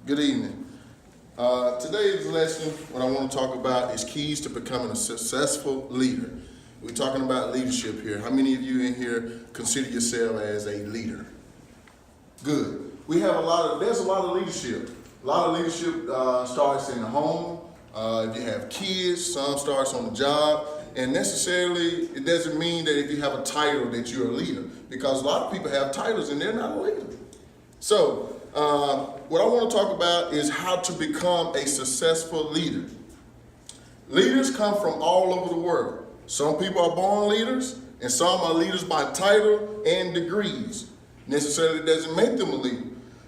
Good evening. Today's lesson, what I want to talk about is keys to becoming a successful leader. We're talking about leadership here. How many of you in here consider yourself as a leader? Good. There's a lot of leadership. A lot of leadership starts in the home. If you have kids, some starts on the job. And necessarily, it doesn't mean that if you have a title that you're a leader, because a lot of people have titles and they're not a leader. So, what I want to talk about is how to become a successful leader. Leaders come from all over the world. Some people are born leaders, and some are leaders by title and degrees. Necessarily doesn't make them a leader.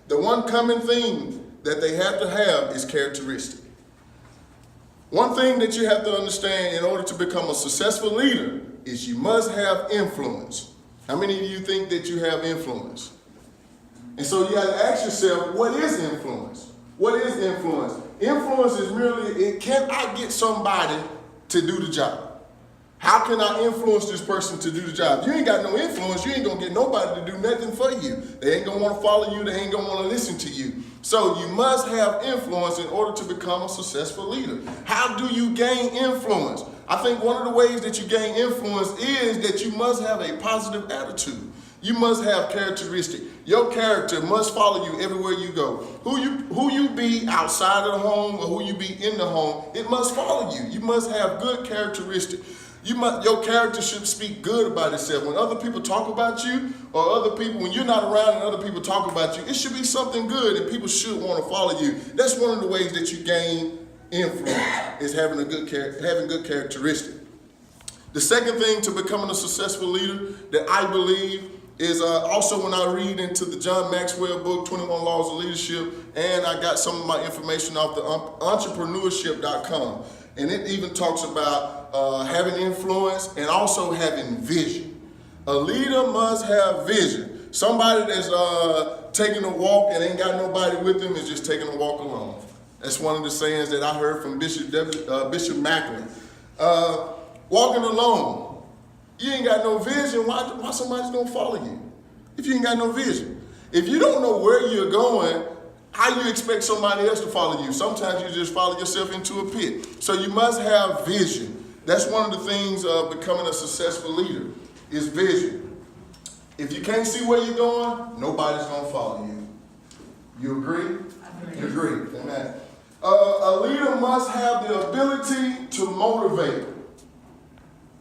The one common thing that they have to have is characteristic. One thing that you have to understand in order to become a successful leader is you must have influence. How many of you think that you have influence? And so you got to ask yourself, what is influence? What is influence? Influence is merely, can I get somebody to do the job? How can I influence this person to do the job? You ain't got no influence, you ain't going to get nobody to do nothing for you. They ain't going to want to follow you, they ain't going to want to listen to you. So you must have influence in order to become a successful leader. How do you gain influence? I think one of the ways that you gain influence is that you must have a positive attitude. You must have characteristic. Your character must follow you everywhere you go. Who you be outside of the home or who you be in the home, it must follow you. You must have good characteristic. Your character should speak good about itself. When other people talk about you, or when you're not around and other people talk about you, it should be something good and people should want to follow you. That's one of the ways that you gain influence, is having good characteristic. The second thing to becoming a successful leader that I believe is also when I read into the John Maxwell book, 21 Laws of Leadership, and I got some of my information off the entrepreneurship.com. And it even talks about having influence and also having vision. A leader must have vision. Somebody that's taking a walk and ain't got nobody with them is just taking a walk alone. That's one of the sayings that I heard from Bishop Macklin. Walking alone. You ain't got no vision, why somebody's gonna follow you? If you ain't got no vision. If you don't know where you're going, how you expect somebody else to follow you? Sometimes you just follow yourself into a pit. So you must have vision. That's one of the things of becoming a successful leader, is vision. If you can't see where you're going, nobody's gonna follow you. You agree? I agree. You agree, amen. A leader must have the ability to motivate.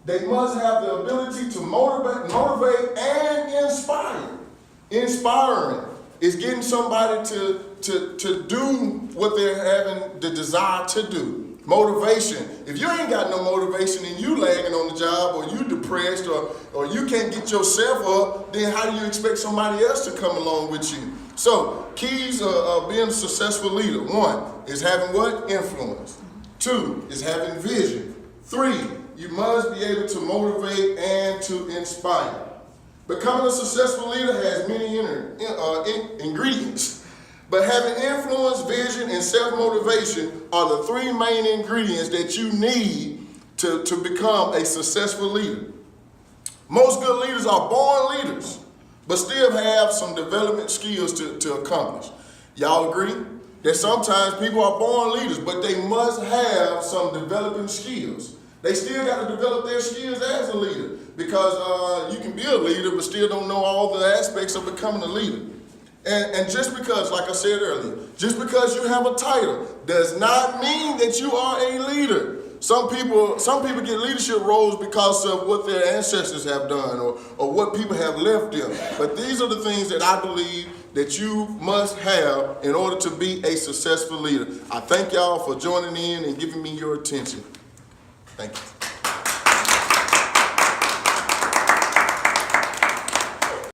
They must have the ability to motivate and inspire. Inspiring is getting somebody to do what they're having the desire to do. Motivation. If you ain't got no motivation and you lagging on the job, or you depressed, or you can't get yourself up, then how do you expect somebody else to come along with you? So keys of being a successful leader. 1 is having what? Influence. 2 is having vision. 3, you must be able to motivate and to inspire. Becoming a successful leader has many ingredients, but having influence, vision, and self-motivation are the 3 main ingredients that you need to become a successful leader. Most good leaders are born leaders, but still have some development skills to accomplish. Y'all agree? That sometimes people are born leaders, but they must have some developing skills. They still got to develop their skills as a leader, because you can be a leader but still don't know all the aspects of becoming a leader. And just because, like I said earlier, just because you have a title does not mean that you are a leader. Some people get leadership roles because of what their ancestors have done or what people have left them. But these are the things that I believe that you must have in order to be a successful leader. I thank y'all for joining in and giving me your attention. Thank you.